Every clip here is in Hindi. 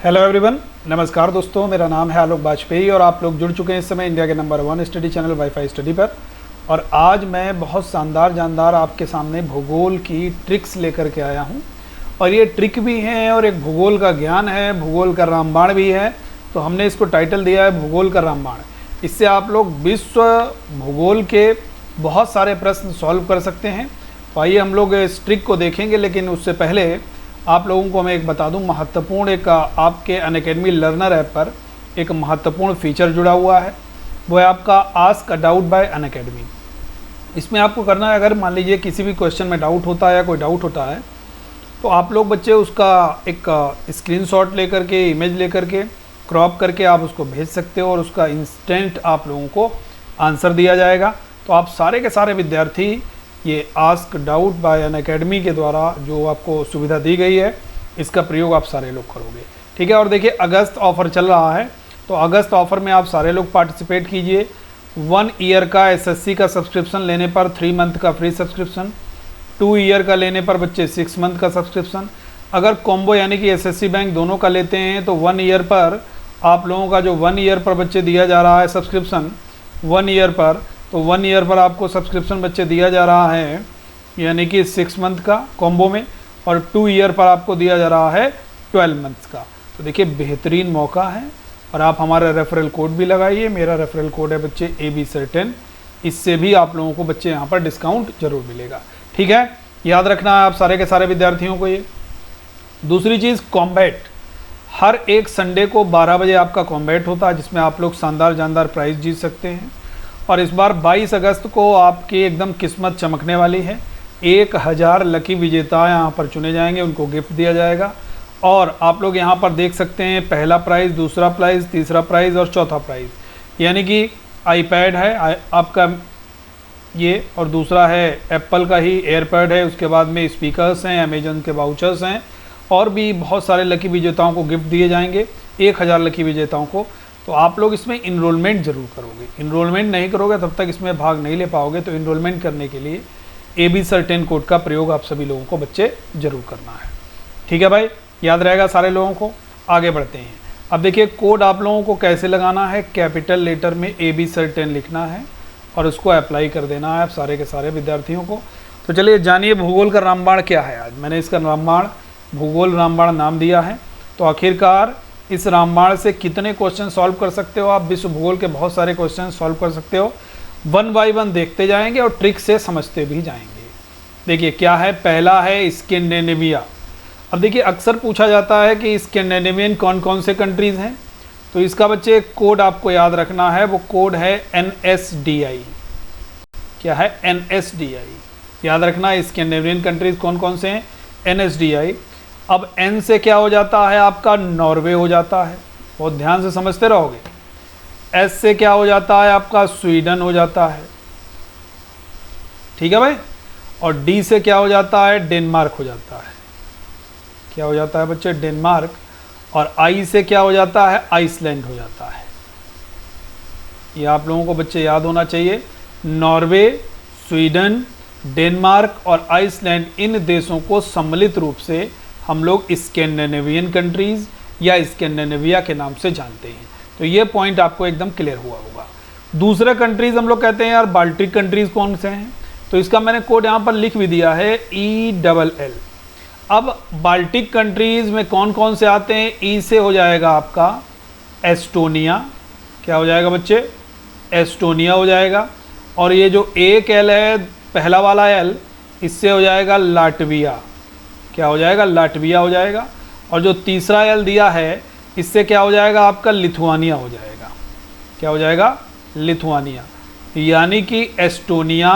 हेलो एवरीवन, नमस्कार दोस्तों। मेरा नाम है आलोक वाजपेयी और आप लोग जुड़ चुके हैं इस समय इंडिया के number 1 study channel wifi study पर। और आज मैं बहुत शानदार जानदार आपके सामने भूगोल की ट्रिक्स लेकर के आया हूं। और ये ट्रिक भी हैं और एक भूगोल का ज्ञान है, भूगोल का रामबाण भी है। तो हमने इसको टाइटल दिया है भूगोल का रामबाण। इससे आप लोग विश्व भूगोल के बहुत सारे प्रश्न सॉल्व कर सकते हैं। तो आइए हम लोग इस ट्रिक को देखेंगे, लेकिन उससे पहले आप लोगों को मैं एक बता दूं, महत्वपूर्ण एक आपके अनअकैडमी लर्नर ऐप पर एक महत्वपूर्ण फीचर जुड़ा हुआ है। वो है आपका ask a doubt bye Unacademy. इसमें आपको करना है, अगर मान लीजिए किसी भी क्वेश्चन में डाउट होता है या कोई डाउट होता है, तो आप लोग बच्चे उसका एक स्क्रीनशॉट लेकर के, इमेज लेकर के, क्रॉप करके आप उसको भेज सकते हो और उसका इंस्टेंट आप लोगों को आंसर दिया जाएगा। तो आप सारे के सारे विद्यार्थी ये आस्क डाउट बाय अनअकैडमी के द्वारा जो आपको सुविधा दी गई है, इसका प्रयोग आप सारे लोग करोगे, ठीक है। और देखिए, अगस्त ऑफ़र चल रहा है, तो अगस्त ऑफ़र में आप सारे लोग पार्टिसिपेट कीजिए। 1 ईयर का एसएससी का सब्सक्रिप्शन लेने पर 3 मंथ का फ्री सब्सक्रिप्शन, 2 ईयर का लेने पर बच्चे 6 मंथ का सब्सक्रिप्शन। अगर कॉम्बो यानी कि एसएससी बैंक दोनों का लेते हैं तो 1 ईयर पर आप लोगों का जो 1 ईयर पर बच्चे दिया जा रहा है सब्सक्रिप्शन 1 ईयर पर, तो 1 ईयर पर आपको सब्सक्रिप्शन बच्चे दिया जा रहा है यानी कि 6 मंथ का कॉम्बो में, और 2 ईयर पर आपको दिया जा रहा है 12 मंथ्स का। तो देखिए, बेहतरीन मौका है। और आप हमारा रेफरल कोड भी लगाइए। मेरा रेफरल कोड है बच्चे ABC10। इससे भी आप लोगों को बच्चे यहाँ पर डिस्काउंट जरूर मिलेगा, ठीक है। याद रखना है आप सारे के सारे विद्यार्थियों को ये। दूसरी चीज़, कॉम्बैट। हर एक संडे को 12 बजे आपका कॉम्बैट होता है, जिसमें आप लोग शानदार जानदार प्राइज़ जीत सकते हैं। और इस बार 22 अगस्त को आपकी एकदम किस्मत चमकने वाली है। 1000 लकी विजेता यहाँ पर चुने जाएंगे, उनको गिफ्ट दिया जाएगा। और आप लोग यहाँ पर देख सकते हैं, पहला प्राइज़, दूसरा प्राइज़, तीसरा प्राइज़ और चौथा प्राइज़। यानी कि आईपैड है आपका ये, और दूसरा है एप्पल का ही एयरपैड है। उसके बाद में स्पीकर्स हैं, अमेजन के वाउचर्स हैं, और भी बहुत सारे लकी विजेताओं को गिफ्ट दिए जाएंगे, 1000 लकी विजेताओं को। तो आप लोग इसमें इनरोलमेंट ज़रूर करोगे। इनरोलमेंट नहीं करोगे तब तक इसमें भाग नहीं ले पाओगे। तो इनरोलमेंट करने के लिए ABC10 कोड का प्रयोग आप सभी लोगों को बच्चे ज़रूर करना है, ठीक है भाई। याद रहेगा सारे लोगों को। आगे बढ़ते हैं। अब देखिए, कोड आप लोगों को कैसे लगाना है। कैपिटल लेटर में ABC10 लिखना है और उसको अप्लाई कर देना है आप सारे के सारे विद्यार्थियों को। तो चलिए जानिए भूगोल का रामबाण क्या है। आज मैंने इसका रामबाण, भूगोल रामबाण नाम दिया है। तो आखिरकार इस रामबाण से कितने क्वेश्चन सॉल्व कर सकते हो आप। विश्व भूगोल के बहुत सारे क्वेश्चन सॉल्व कर सकते हो। 1 बाय 1 देखते जाएंगे और ट्रिक से समझते भी जाएंगे। देखिए क्या है, पहला है स्कैंडिनेविया। अब देखिए, अक्सर पूछा जाता है कि स्कैंडिनेवियन कौन कौन से कंट्रीज़ हैं। तो इसका बच्चे कोड आपको याद रखना है। वो कोड है NSDI। क्या है? NSDI। याद रखना, स्कैंडिनेवियन कंट्रीज़ कौन कौन से हैं, NSDI। अब N से क्या हो जाता है आपका, नॉर्वे हो जाता है, बहुत ध्यान से समझते रहोगे। S से क्या हो जाता है आपका, स्वीडन हो जाता है, ठीक है भाई। और D से क्या हो जाता है, डेनमार्क हो जाता है। क्या हो जाता है बच्चे, डेनमार्क। और I से क्या हो जाता है, आइसलैंड हो जाता है। ये आप लोगों को बच्चे याद होना चाहिए। नॉर्वे, स्वीडन, डेनमार्क और आइसलैंड, इन देशों को सम्मिलित रूप से हम लोग स्कैंडिनेवियन कंट्रीज़ या स्कैंडिनेविया के नाम से जानते हैं। तो ये पॉइंट आपको एकदम क्लियर हुआ होगा। दूसरे कंट्रीज़ हम लोग कहते हैं यार बाल्टिक कंट्रीज़ कौन से हैं, तो इसका मैंने कोड यहाँ पर लिख भी दिया है, ELL। अब बाल्टिक कंट्रीज़ में कौन कौन से आते हैं, ई से हो जाएगा आपका एस्टोनिया। क्या हो जाएगा बच्चे, एस्टोनिया हो जाएगा। और ये जो एक L है, पहला वाला L, इससे हो जाएगा लाटविया। क्या हो जाएगा, लाटविया हो जाएगा। और जो तीसरा L दिया है, इससे क्या हो जाएगा आपका, लिथुआनिया हो जाएगा। क्या हो जाएगा, लिथुआनिया। यानी कि एस्टोनिया,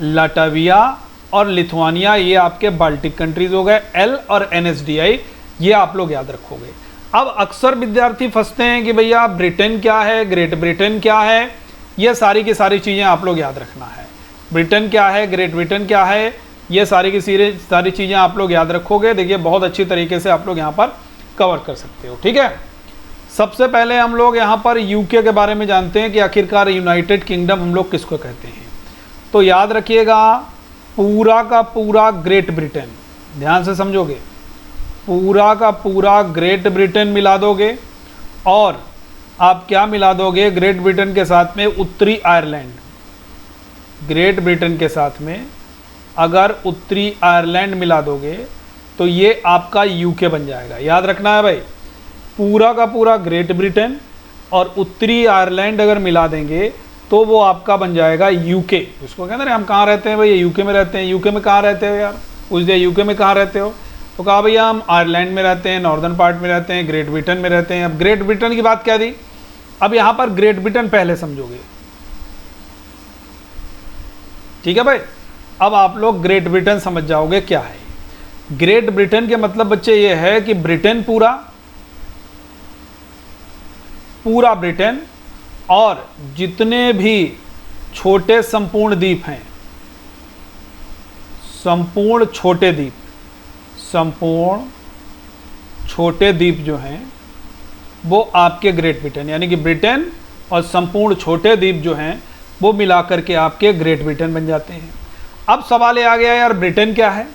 लाटविया और लिथुआनिया, ये आपके बाल्टिक कंट्रीज हो गए। L और NSDI ये आप लोग याद रखोगे। अब अक्सर विद्यार्थी फंसते हैं कि भैया ब्रिटेन क्या है, ग्रेट ब्रिटेन क्या है। ये सारी की सारी चीज़ें आप लोग याद रखना है। ब्रिटेन क्या है, ग्रेट ब्रिटेन क्या है, ये सारी की सारी चीज़ें आप लोग याद रखोगे। देखिए, बहुत अच्छी तरीके से आप लोग यहाँ पर कवर कर सकते हो, ठीक है। सबसे पहले हम लोग यहाँ पर UK के बारे में जानते हैं कि आखिरकार यूनाइटेड किंगडम हम लोग किसको कहते हैं। तो याद रखिएगा, पूरा का पूरा ग्रेट ब्रिटेन, ध्यान से समझोगे, पूरा का पूरा ग्रेट ब्रिटेन मिला दोगे और आप क्या मिला दोगे ग्रेट ब्रिटेन के साथ में उत्तरी आयरलैंड। ग्रेट ब्रिटेन के साथ में अगर उत्तरी आयरलैंड मिला दोगे तो ये आपका यूके बन जाएगा। याद रखना है भाई, पूरा का पूरा ग्रेट ब्रिटेन और उत्तरी आयरलैंड अगर मिला देंगे तो वो आपका बन जाएगा यूके। उसको कहते हैं हम कहाँ रहते हैं भैया, यूके में रहते हैं। यूके में कहाँ रहते हो यार, पूछ दिया यूके में कहाँ रहते हो, तो कहा भैया हम आयरलैंड में रहते हैं, नॉर्दर्न पार्ट में रहते हैं, ग्रेट ब्रिटेन में रहते हैं। अब ग्रेट ब्रिटेन की बात क्या दी, अब यहाँ पर ग्रेट ब्रिटेन पहले समझोगे, ठीक है भाई। अब आप लोग ग्रेट ब्रिटेन समझ जाओगे क्या है। ग्रेट ब्रिटेन के मतलब बच्चे ये है कि ब्रिटेन पूरा पूरा ब्रिटेन और जितने भी छोटे संपूर्ण द्वीप हैं, संपूर्ण छोटे द्वीप, संपूर्ण छोटे द्वीप जो हैं वो आपके ग्रेट ब्रिटेन, यानी कि ब्रिटेन और संपूर्ण छोटे द्वीप जो हैं वो मिलाकर के आपके ग्रेट ब्रिटेन बन जाते हैं। अब सवाल ये आ गया यार ब्रिटेन क्या है।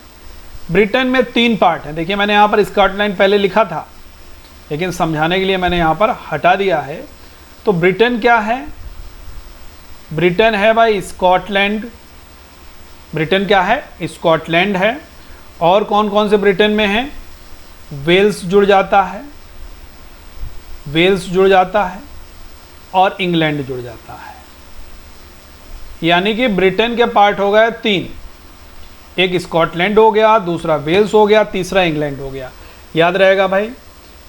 ब्रिटेन में 3 पार्ट हैं। देखिए मैंने यहाँ पर स्कॉटलैंड पहले लिखा था लेकिन समझाने के लिए मैंने यहाँ पर हटा दिया है। तो ब्रिटेन क्या है, ब्रिटेन है भाई स्कॉटलैंड। ब्रिटेन क्या है, स्कॉटलैंड है। और कौन कौन से ब्रिटेन में हैं, वेल्स जुड़ जाता है, वेल्स जुड़ जाता है और इंग्लैंड जुड़ जाता है। यानी कि ब्रिटेन के पार्ट हो गए 3, एक स्कॉटलैंड हो गया, दूसरा वेल्स हो गया, तीसरा इंग्लैंड हो गया। याद रहेगा भाई,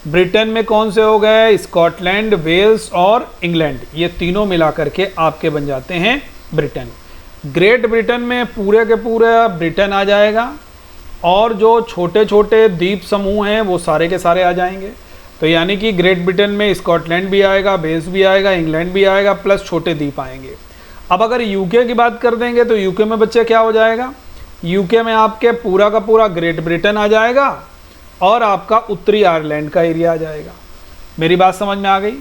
ब्रिटेन में कौन से हो गए, स्कॉटलैंड, वेल्स और इंग्लैंड, ये तीनों मिला करके आपके बन जाते हैं ब्रिटेन। ग्रेट ब्रिटेन में पूरे के पूरे ब्रिटेन आ जाएगा और जो छोटे छोटे द्वीप समूह हैं वो सारे के सारे आ जाएंगे। तो यानी कि ग्रेट ब्रिटेन में स्कॉटलैंड भी आएगा, वेल्स भी आएगा, इंग्लैंड भी आएगा, प्लस छोटे द्वीप आएंगे। अब अगर यूके की बात कर देंगे तो यूके में बच्चे क्या हो जाएगा, यूके में आपके पूरा का पूरा ग्रेट ब्रिटेन आ जाएगा और आपका उत्तरी आयरलैंड का एरिया आ जाएगा। मेरी बात समझ में आ गई,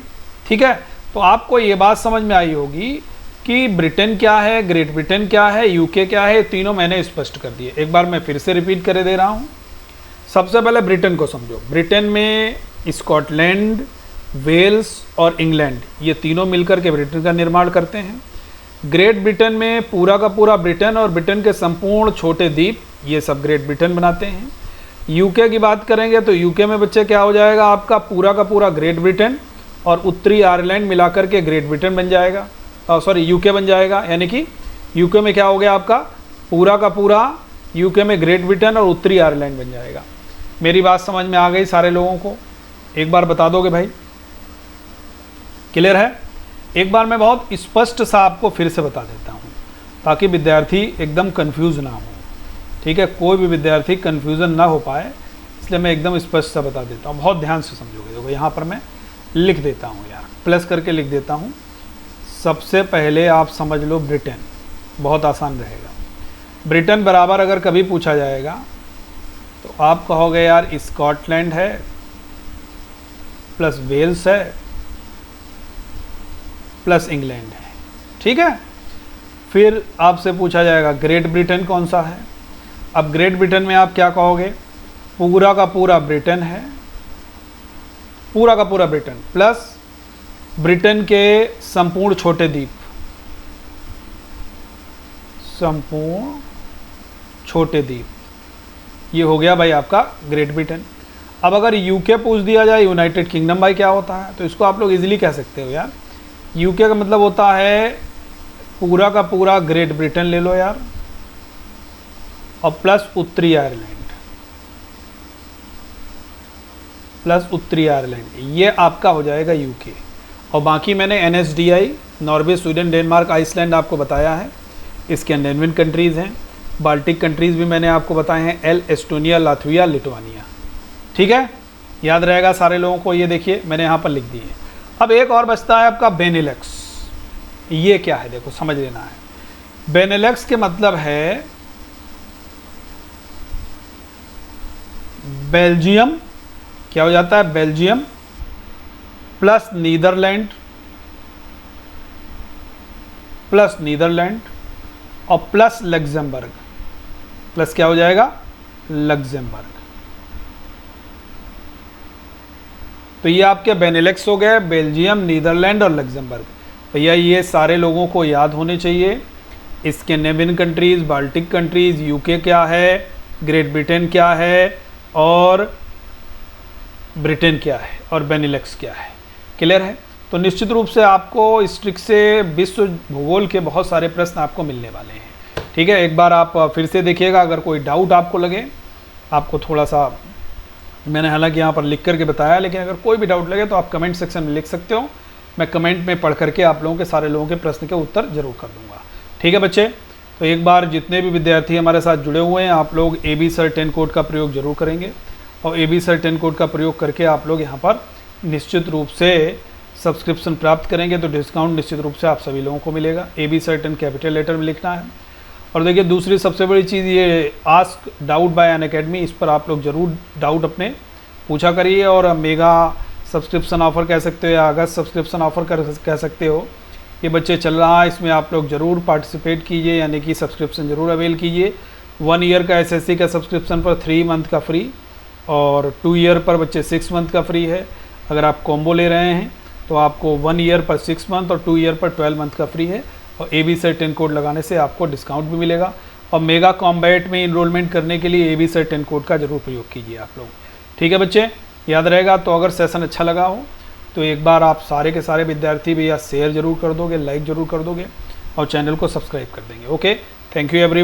ठीक है। तो आपको ये बात समझ में आई होगी कि ब्रिटेन क्या है, ग्रेट ब्रिटेन क्या है, यूके क्या है, तीनों मैंने स्पष्ट कर दिए। एक बार मैं फिर से रिपीट कर दे रहा हूँ। सबसे पहले ब्रिटेन को समझो। ब्रिटेन में स्कॉटलैंड, वेल्स और इंग्लैंड, ये तीनों मिलकर के ब्रिटेन का निर्माण करते हैं। ग्रेट ब्रिटेन में पूरा का पूरा ब्रिटेन और ब्रिटेन के संपूर्ण छोटे द्वीप, ये सब ग्रेट ब्रिटेन बनाते हैं। यूके की बात करेंगे तो यूके में बच्चे क्या हो जाएगा, आपका पूरा का पूरा ग्रेट ब्रिटेन और उत्तरी आयरलैंड मिलाकर के ग्रेट ब्रिटेन बन जाएगा, सॉरी यूके बन जाएगा। यानी कि यूके में क्या हो गया, आपका पूरा का पूरा यूके में ग्रेट ब्रिटेन और उत्तरी आयरलैंड बन जाएगा। मेरी बात समझ में आ गई सारे लोगों को, एक बार बता दोगे भाई, क्लियर है। एक बार मैं बहुत स्पष्ट सा आपको फिर से बता देता हूँ ताकि विद्यार्थी एकदम कंफ्यूज ना हो, ठीक है। कोई भी विद्यार्थी कंफ्यूजन ना हो पाए, इसलिए मैं एकदम स्पष्ट सा बता देता हूँ। बहुत ध्यान से समझोगे। देखो यहाँ पर मैं लिख देता हूँ यार, प्लस करके लिख देता हूँ। सबसे पहले आप समझ लो ब्रिटेन, बहुत आसान रहेगा। ब्रिटेन बराबर अगर कभी पूछा जाएगा तो आप कहोगे यार स्कॉटलैंड है प्लस वेल्स है प्लस इंग्लैंड है, ठीक है। फिर आपसे पूछा जाएगा ग्रेट ब्रिटेन कौन सा है। अब ग्रेट ब्रिटेन में आप क्या कहोगे, पूरा का पूरा ब्रिटेन है, पूरा का पूरा ब्रिटेन प्लस ब्रिटेन के संपूर्ण छोटे द्वीप, संपूर्ण छोटे द्वीप, ये हो गया भाई आपका ग्रेट ब्रिटेन। अब अगर यूके पूछ दिया जाए, यूनाइटेड किंगडम भाई क्या होता है, तो इसको आप लोग इजीली कह सकते हो यार। यूके का मतलब होता है पूरा का पूरा ग्रेट ब्रिटेन ले लो यार और प्लस उत्तरी आयरलैंड, प्लस उत्तरी आयरलैंड, ये आपका हो जाएगा यूके। और बाकी मैंने NSDI, Norway, Sweden, Denmark, Iceland आपको बताया है, स्कैंडिनेवियन कंट्रीज़ हैं। बाल्टिक कंट्रीज़ भी मैंने आपको बताए हैं, एस्टोनिया, लाथविया, लिटवानिया, ठीक है। याद रहेगा सारे लोगों को। ये देखिए मैंने यहाँ पर लिख दिए। अब एक और बचता है आपका बेनेलक्स। ये क्या है, देखो समझ लेना है। बेनेलक्स के मतलब है बेल्जियम, क्या हो जाता है, Belgium plus Netherland, plus Netherland और प्लस लग्जमबर्ग, प्लस क्या हो जाएगा, लग्जमबर्ग। तो ये आपके बेनेलेक्स हो गए, बेल्जियम, नीदरलैंड और लग्जमबर्ग। भैया ये सारे लोगों को याद होने चाहिए। Scandinavian countries, Baltic countries, UK क्या है, ग्रेट ब्रिटेन क्या है और ब्रिटेन क्या है और बेनेलेक्स क्या है। क्लियर है? तो निश्चित रूप से आपको इस ट्रिक से विश्व भूगोल के बहुत सारे प्रश्न आपको मिलने वाले हैं। ठीक है, एक बार आप फिर से देखिएगा। अगर कोई डाउट आपको लगे, आपको थोड़ा सा मैंने हालांकि यहाँ पर लिख करके बताया, लेकिन अगर कोई भी डाउट लगे तो आप कमेंट सेक्शन में लिख सकते हो। मैं कमेंट में पढ़ करके आप लोगों के सारे लोगों के प्रश्न के उत्तर जरूर कर दूंगा। ठीक है बच्चे, तो एक बार जितने भी विद्यार्थी हमारे साथ जुड़े हुए हैं, आप लोग AB Sir 10 कोड का प्रयोग जरूर करेंगे और AB Sir 10 कोड का प्रयोग करके आप लोग यहाँ पर निश्चित रूप से सब्सक्रिप्शन प्राप्त करेंगे तो डिस्काउंट निश्चित रूप से आप सभी लोगों को मिलेगा। AB Sir 10 कैपिटल लेटर में लिखना है। और देखिए दूसरी सबसे बड़ी चीज़ ये आस्क डाउट बाय अनअकैडमी, इस पर आप लोग ज़रूर डाउट अपने पूछा करिए। और मेगा सब्सक्रिप्शन ऑफ़र कह सकते हो या अगस्त सब्सक्रिप्शन ऑफ़र कह सकते हो, ये बच्चे चल रहा है, इसमें आप लोग ज़रूर पार्टिसिपेट कीजिए, यानी कि सब्सक्रिप्शन ज़रूर अवेल कीजिए। 1 ईयर का SSC का सब्सक्रिप्शन पर 3 मंथ का फ्री और 2 ईयर पर बच्चे 6 मंथ का फ्री है। अगर आप कॉम्बो ले रहे हैं तो आपको 1 ईयर पर 6 मंथ और 2 ईयर पर 12 मंथ का फ्री है। और AB Sir 10 कोड लगाने से आपको डिस्काउंट भी मिलेगा। और मेगा कॉम्बैट में इनरोलमेंट करने के लिए AB Sir 10 कोड का जरूर प्रयोग कीजिए आप लोग। ठीक है बच्चे, याद रहेगा। तो अगर सेशन अच्छा लगा हो तो एक बार आप सारे के सारे विद्यार्थी भैया शेयर जरूर कर दोगे, लाइक जरूर कर दोगे और चैनल को सब्सक्राइब कर देंगे। Okay, thank you every